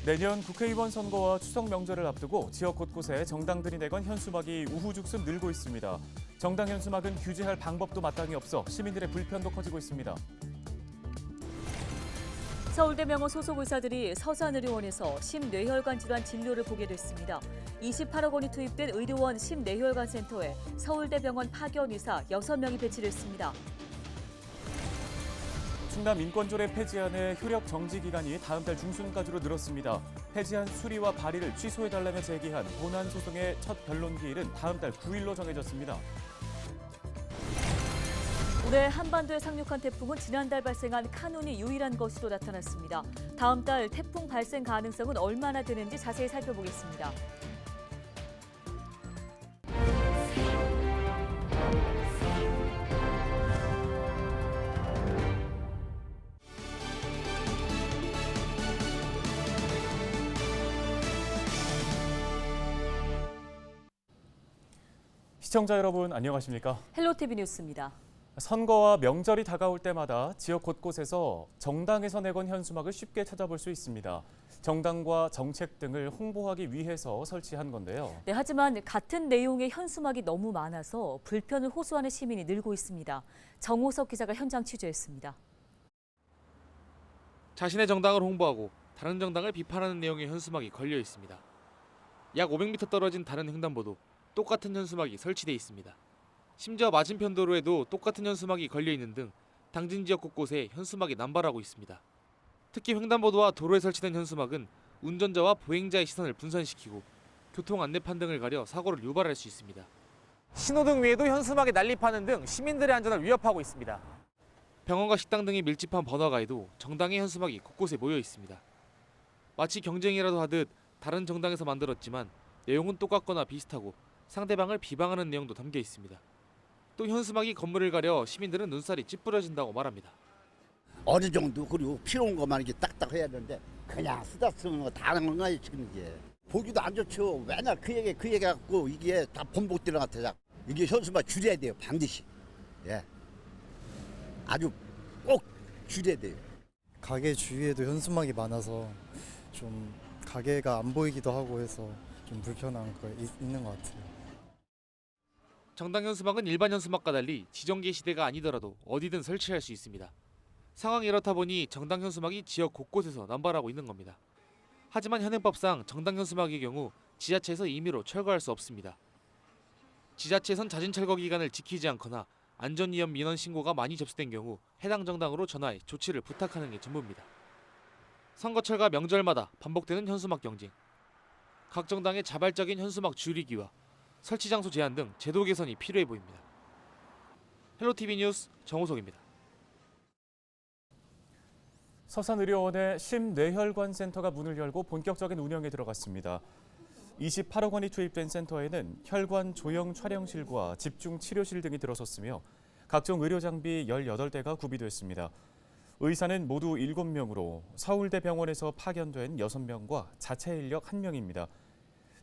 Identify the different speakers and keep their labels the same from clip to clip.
Speaker 1: 내년 국회의원 선거와 추석 명절을 앞두고 지역 곳곳에 정당들이 내건 현수막이 우후죽순 늘고 있습니다. 정당 현수막은 규제할 방법도 마땅히 없어 시민들의 불편도 커지고 있습니다.
Speaker 2: 서울대병원 소속 의사들이 서산의료원에서 심뇌혈관 질환 진료를 보게 됐습니다. 28억 원이 투입된 의료원 심뇌혈관 센터에 서울대병원 파견 의사 6명이 배치됐습니다.
Speaker 1: 충남 인권조례 폐지안의 효력 정지 기간이 다음 달 중순까지로 늘었습니다. 폐지안 수리와 발의를 취소해달라며 제기한 본안 소송의 첫 변론 기일은 다음 달 9일로 정해졌습니다.
Speaker 2: 올해 한반도에 상륙한 태풍은 지난달 발생한 카눈이 유일한 것으로 나타났습니다. 다음 달 태풍 발생 가능성은 얼마나 되는지 자세히 살펴보겠습니다.
Speaker 1: 시청자 여러분 안녕하십니까?
Speaker 2: 헬로티비 뉴스입니다.
Speaker 1: 선거와 명절이 다가올 때마다 지역 곳곳에서 정당에서 내건 현수막을 쉽게 찾아볼 수 있습니다. 정당과 정책 등을 홍보하기 위해서 설치한 건데요.
Speaker 2: 네, 하지만 같은 내용의 현수막이 너무 많아서 불편을 호소하는 시민이 늘고 있습니다. 정호석 기자가 현장 취재했습니다.
Speaker 3: 자신의 정당을 홍보하고 다른 정당을 비판하는 내용의 현수막이 걸려 있습니다. 약 500m 떨어진 다른 횡단보도 똑같은 현수막이 설치돼 있습니다. 심지어 맞은편 도로에도 똑같은 현수막이 걸려 있는 등 당진 지역 곳곳에 현수막이 남발하고 있습니다. 특히 횡단보도와 도로에 설치된 현수막은 운전자와 보행자의 시선을 분산시키고 교통 안내판 등을 가려 사고를 유발할 수 있습니다. 신호등 위에도 현수막이 난립하는 등 시민들의 안전을 위협하고 있습니다. 병원과 식당 등이 밀집한 번화가에도 정당의 현수막이 곳곳에 모여 있습니다. 마치 경쟁이라도 하듯 다른 정당에서 만들었지만 내용은 똑같거나 비슷하고 상대방을 비방하는 내용도 담겨 있습니다. 또 현수막이 건물을 가려 시민들은 눈살이 찌푸려진다고 말합니다.
Speaker 4: 어느 정도 그리고 필요한 것만 이렇게 딱딱 해야 되는데 그냥 쓰다 쓰는 거 다 하는 거야 지금 이게. 보기도 안 좋죠. 맨날 그 얘기 갖고 이게 다 번복되는 것 같아요. 이게 현수막 줄여야 돼요 반드시. 예. 아주 꼭 줄여야 돼요.
Speaker 5: 가게 주위에도 현수막이 많아서 좀 가게가 안 보이기도 하고 해서 좀 불편한 거 있는 것 같아요.
Speaker 3: 정당 현수막은 일반 현수막과 달리 지정계 시대가 아니더라도 어디든 설치할 수 있습니다. 상황이 이렇다 보니 정당 현수막이 지역 곳곳에서 남발하고 있는 겁니다. 하지만 현행법상 정당 현수막의 경우 지자체에서 임의로 철거할 수 없습니다. 지자체에선 자진 철거 기간을 지키지 않거나 안전위험 민원 신고가 많이 접수된 경우 해당 정당으로 전화해 조치를 부탁하는 게 전부입니다. 선거철과 명절마다 반복되는 현수막 경쟁, 각 정당의 자발적인 현수막 줄이기와 설치 장소 제한 등 제도 개선이 필요해 보입니다. 헬로티비 뉴스 정호석입니다.
Speaker 1: 서산의료원의 심뇌혈관 센터가 문을 열고 본격적인 운영에 들어갔습니다. 28억 원이 투입된 센터에는 혈관 조형 촬영실과 집중 치료실 등이 들어섰으며 각종 의료 장비 18대가 구비됐습니다. 의사는 모두 7명으로 서울대병원에서 파견된 6명과 자체 인력 1명입니다.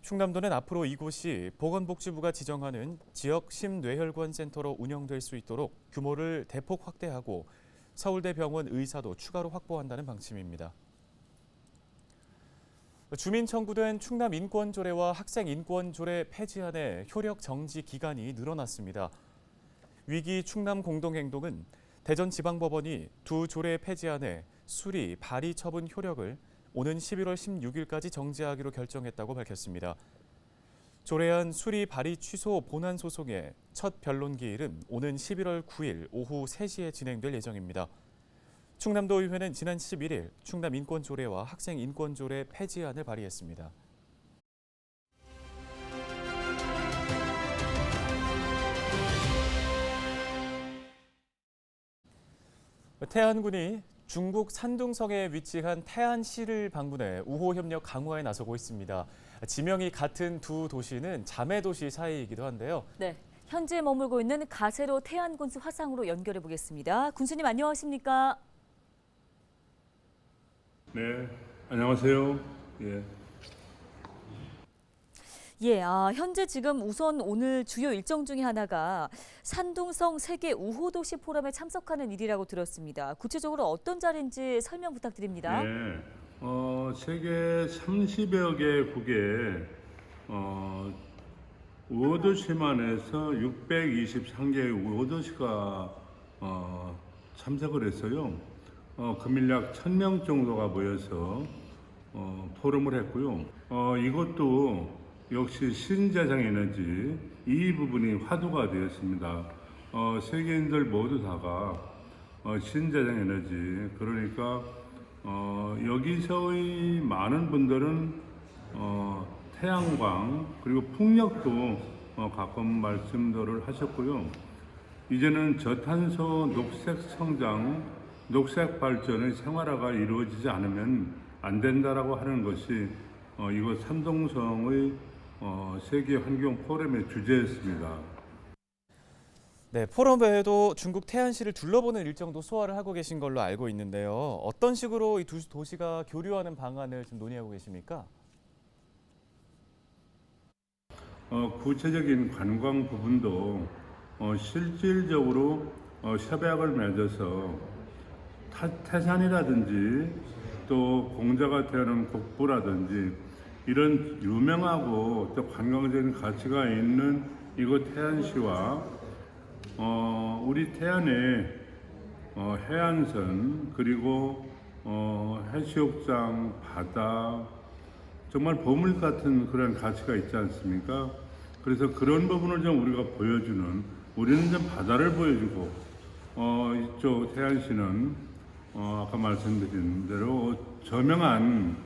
Speaker 1: 충남도는 앞으로 이곳이 보건복지부가 지정하는 지역 심뇌혈관 센터로 운영될 수 있도록 규모를 대폭 확대하고 서울대병원 의사도 추가로 확보한다는 방침입니다. 주민 청구된 충남 인권조례와 학생 인권조례 폐지안의 효력 정지 기간이 늘어났습니다. 위기 충남 공동행동은 대전지방법원이 두 조례 폐지안의 수리, 발의 처분 효력을 오는 11월 16일까지 정지하기로 결정했다고 밝혔습니다. 조례안 수리 발의 취소 본안 소송의 첫 변론 기일은 오는 11월 9일 오후 3시에 진행될 예정입니다. 충남도의회는 지난 11일 충남 인권조례와 학생 인권조례 폐지안을 발의했습니다. 태안군이 중국 산둥성에 위치한 태안시를 방문해 우호 협력 강화에 나서고 있습니다. 지명이 같은 두 도시는 자매 도시 사이이기도 한데요.
Speaker 2: 네, 현재 머물고 있는 가세로 태안군수 화상으로 연결해 보겠습니다. 군수님 안녕하십니까?
Speaker 6: 네, 안녕하세요. 예.
Speaker 2: 예, 현재 지금 우선 오늘 주요 일정 중에 하나가 산둥성 세계 우호도시 포럼에 참석하는 일이라고 들었습니다. 구체적으로 어떤 자리인지 설명 부탁드립니다.
Speaker 6: 네, 세계 30여 개국에 우호도시만 해서 623개의 우호도시가 참석을 했어요. 금일 약 1000명 정도가 모여서 포럼을 했고요. 이것도 역시 신재생 에너지 이 부분이 화두가 되었습니다. 세계인들 모두 다가 신재생 에너지, 그러니까 여기서의 많은 분들은 태양광 그리고 풍력도 가끔 말씀들을 하셨고요. 이제는 저탄소 녹색 성장, 녹색 발전의 생활화가 이루어지지 않으면 안 된다라고 하는 것이 이곳 산동성의 세계 환경 포럼의 주제였습니다.
Speaker 1: 네, 포럼 외에도 중국 태안시를 둘러보는 일정도 소화를 하고 계신 걸로 알고 있는데요. 어떤 식으로 이 두 도시가 교류하는 방안을 좀 논의하고 계십니까?
Speaker 6: 구체적인 관광 부분도 실질적으로 협약을 맺어서 태산이라든지 또 공자가 태어난 국부라든지 이런 유명하고 또 관광적인 가치가 있는 이곳 태안시와 우리 태안의 해안선 그리고 해수욕장, 바다 정말 보물 같은 그런 가치가 있지 않습니까? 그래서 그런 부분을 좀 우리가 보여주는, 우리는 좀 바다를 보여주고 이쪽 태안시는 아까 말씀드린 대로 저명한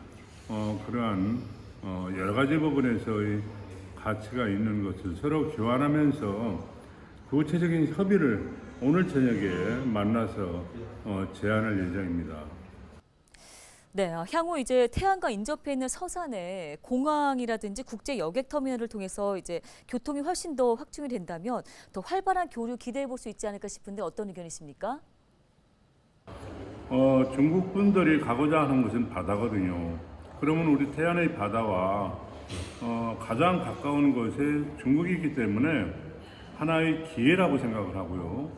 Speaker 6: 그러한 여러 가지 부분에서의 가치가 있는 것을 서로 교환하면서 구체적인 협의를 오늘 저녁에 만나서 제안할 예정입니다.
Speaker 2: 네, 향후 이제 태안과 인접해 있는 서산에 공항이라든지 국제 여객 터미널을 통해서 이제 교통이 훨씬 더 확충이 된다면 더 활발한 교류 기대해 볼 수 있지 않을까 싶은데 어떤 의견이십니까?
Speaker 6: 중국 분들이 가고자 하는 것은 바다거든요. 그러면 우리 태안의 바다와 가장 가까운 것이 중국이기 때문에 하나의 기회라고 생각을 하고요.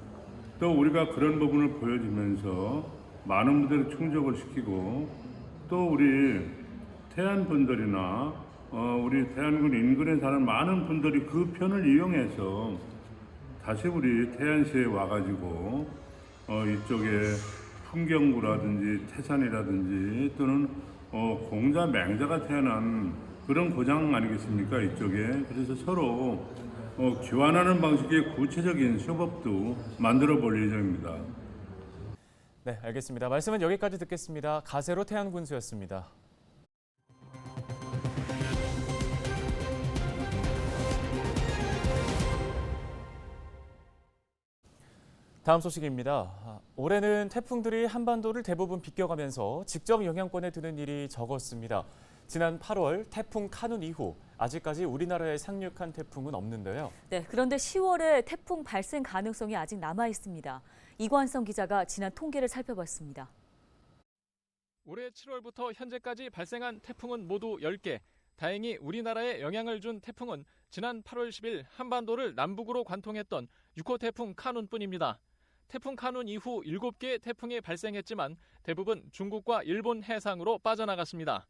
Speaker 6: 또 우리가 그런 부분을 보여주면서 많은 분들을 충족을 시키고 또 우리 태안 분들이나 우리 태안군 인근에 사는 많은 분들이 그 편을 이용해서 다시 우리 태안시에 와가지고 이쪽에 풍경구라든지 태산이라든지 또는 공자 맹자가 태어난 그런 고장 아니겠습니까 이쪽에. 그래서 서로 교환하는 방식의 구체적인 협업도 만들어 볼 예정입니다.
Speaker 1: 네, 알겠습니다. 말씀은 여기까지 듣겠습니다. 가세로 태안군수였습니다. 다음 소식입니다. 올해는 태풍들이 한반도를 대부분 비껴가면서 직접 영향권에 드는 일이 적었습니다. 지난 8월 태풍 카눈 이후 아직까지 우리나라에 상륙한 태풍은 없는데요.
Speaker 2: 네, 그런데 10월에 태풍 발생 가능성이 아직 남아 있습니다. 이관성 기자가 지난 통계를 살펴봤습니다.
Speaker 7: 올해 7월부터 현재까지 발생한 태풍은 모두 10개. 다행히 우리나라에 영향을 준 태풍은 지난 8월 10일 한반도를 남북으로 관통했던 6호 태풍 카눈뿐입니다. 태풍 카눈 이후 7개의 태풍이 발생했지만 대부분 중국과 일본 해상으로 빠져나갔습니다.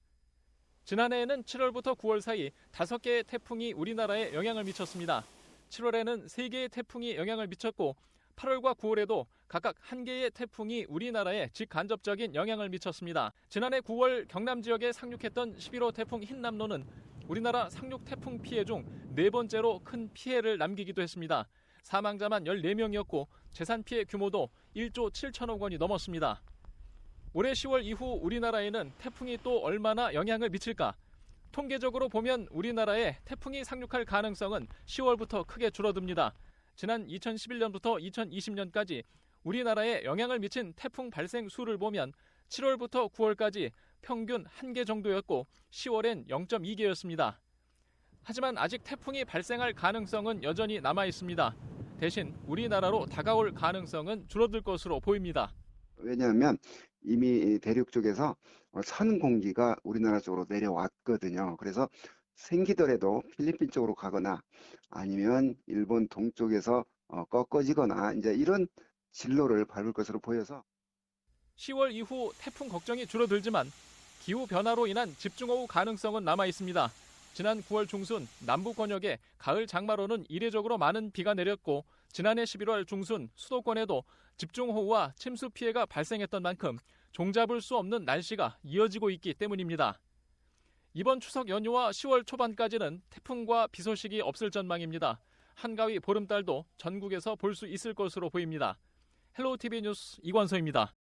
Speaker 7: 지난해에는 7월부터 9월 사이 5개의 태풍이 우리나라에 영향을 미쳤습니다. 7월에는 3개의 태풍이 영향을 미쳤고 8월과 9월에도 각각 1개의 태풍이 우리나라에 직간접적인 영향을 미쳤습니다. 지난해 9월 경남 지역에 상륙했던 11호 태풍 흰남노는 우리나라 상륙 태풍 피해 중 4번째로 큰 피해를 남기기도 했습니다. 사망자만 14명이었고 재산 피해 규모도 1조 7천억 원이 넘었습니다. 올해 10월 이후 우리나라에는 태풍이 또 얼마나 영향을 미칠까? 통계적으로 보면 우리나라에 태풍이 상륙할 가능성은 10월부터 크게 줄어듭니다. 지난 2011년부터 2020년까지 우리나라에 영향을 미친 태풍 발생 수를 보면 7월부터 9월까지 평균 1개 정도였고 10월엔 0.2개였습니다. 하지만 아직 태풍이 발생할 가능성은 여전히 남아 있습니다. 대신 우리나라로 다가올 가능성은 줄어들 것으로 보입니다.
Speaker 8: 왜냐하면 이미 대륙 쪽에서 선 공기가 우리나라 쪽으로 내려왔거든요. 그래서 생기더라도 필리핀 쪽으로 가거나 아니면 일본 동쪽에서 꺾어지거나 이제 이런 진로를 밟을 것으로 보여서
Speaker 7: 10월 이후 태풍 걱정이 줄어들지만 기후 변화로 인한 집중호우 가능성은 남아 있습니다. 지난 9월 중순 남부 권역에 가을 장마로는 이례적으로 많은 비가 내렸고 지난해 11월 중순 수도권에도 집중호우와 침수 피해가 발생했던 만큼 종잡을 수 없는 날씨가 이어지고 있기 때문입니다. 이번 추석 연휴와 10월 초반까지는 태풍과 비 소식이 없을 전망입니다. 한가위 보름달도 전국에서 볼 수 있을 것으로 보입니다. 헬로우TV 뉴스 이관서입니다.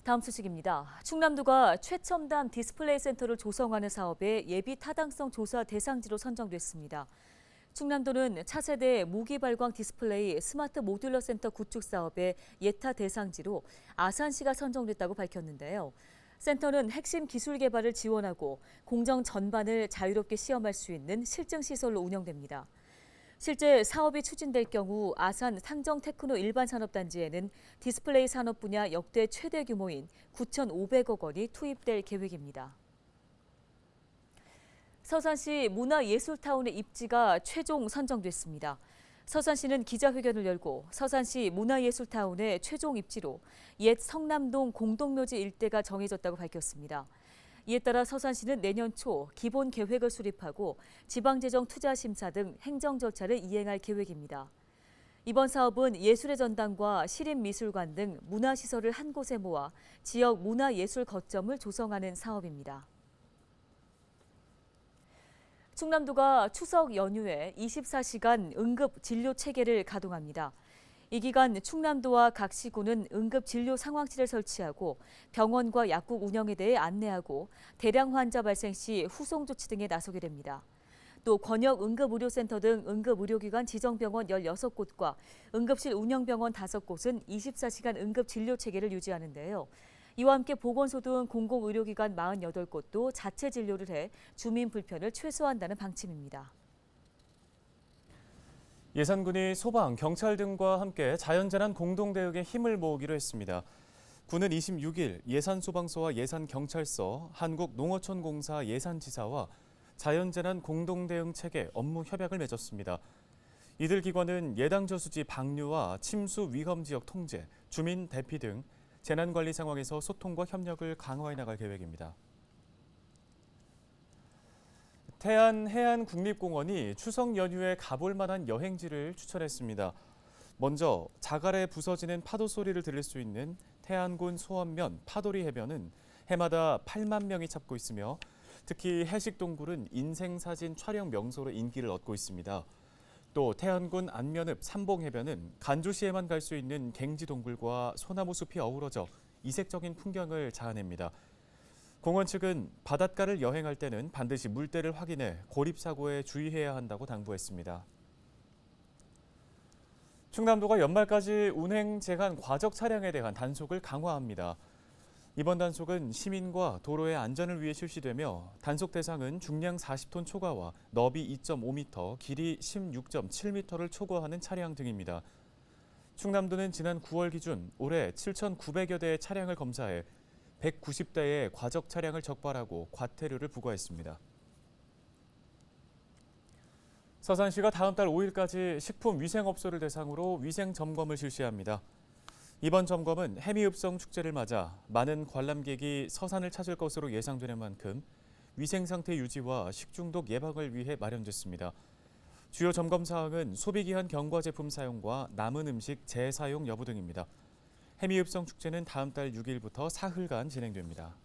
Speaker 2: 다음 소식입니다. 충남도가 최첨단 디스플레이 센터를 조성하는 사업에 예비 타당성 조사 대상지로 선정됐습니다. 충남도는 차세대 무기 발광 디스플레이 스마트 모듈러 센터 구축 사업의 예타 대상지로 아산시가 선정됐다고 밝혔는데요. 센터는 핵심 기술 개발을 지원하고 공정 전반을 자유롭게 시험할 수 있는 실증 시설로 운영됩니다. 실제 사업이 추진될 경우 아산 상정테크노 일반산업단지에는 디스플레이 산업 분야 역대 최대 규모인 9,500억 원이 투입될 계획입니다. 서산시 문화예술타운의 입지가 최종 선정됐습니다. 서산시는 기자회견을 열고 서산시 문화예술타운의 최종 입지로 옛 성남동 공동묘지 일대가 정해졌다고 밝혔습니다. 이에 따라 서산시는 내년 초 기본 계획을 수립하고 지방재정투자심사 등 행정 절차를 이행할 계획입니다. 이번 사업은 예술의 전당과 시립미술관 등 문화시설을 한 곳에 모아 지역 문화예술 거점을 조성하는 사업입니다. 충남도가 추석 연휴에 24시간 응급 진료 체계를 가동합니다. 이 기간 충남도와 각 시군은 응급 진료 상황실을 설치하고 병원과 약국 운영에 대해 안내하고 대량 환자 발생 시 후송 조치 등에 나서게 됩니다. 또 권역 응급의료센터 등 응급의료기관 지정병원 16곳과 응급실 운영병원 5곳은 24시간 응급 진료 체계를 유지하는데요. 이와 함께 보건소 등 공공의료기관 48곳도 자체 진료를 해 주민 불편을 최소화한다는 방침입니다.
Speaker 1: 예산군이 소방, 경찰 등과 함께 자연재난 공동대응에 힘을 모으기로 했습니다. 군은 26일 예산소방서와 예산경찰서, 한국농어촌공사 예산지사와 자연재난 공동대응체계 업무 협약을 맺었습니다. 이들 기관은 예당저수지 방류와 침수 위험 지역 통제, 주민 대피 등 재난관리 상황에서 소통과 협력을 강화해 나갈 계획입니다. 태안해안국립공원이 추석 연휴에 가볼 만한 여행지를 추천했습니다. 먼저 자갈에 부서지는 파도 소리를 들을 수 있는 태안군 소원면 파도리 해변은 해마다 8만 명이 찾고 있으며 특히 해식동굴은 인생사진 촬영 명소로 인기를 얻고 있습니다. 또 태안군 안면읍 삼봉해변은 간주시에만 갈 수 있는 갱지동굴과 소나무 숲이 어우러져 이색적인 풍경을 자아냅니다. 공원 측은 바닷가를 여행할 때는 반드시 물때를 확인해 고립사고에 주의해야 한다고 당부했습니다. 충남도가 연말까지 운행 제한 과적 차량에 대한 단속을 강화합니다. 이번 단속은 시민과 도로의 안전을 위해 실시되며 단속 대상은 중량 40톤 초과와 너비 2.5m, 길이 16.7m를 초과하는 차량 등입니다. 충남도는 지난 9월 기준 올해 7,900여 대의 차량을 검사해 190대의 과적 차량을 적발하고 과태료를 부과했습니다. 서산시가 다음 달 5일까지 식품위생업소를 대상으로 위생점검을 실시합니다. 이번 점검은 해미읍성 축제를 맞아 많은 관람객이 서산을 찾을 것으로 예상되는 만큼 위생상태 유지와 식중독 예방을 위해 마련됐습니다. 주요 점검 사항은 소비기한 경과 제품 사용과 남은 음식 재사용 여부 등입니다. 해미읍성 축제는 다음 달 6일부터 사흘간 진행됩니다.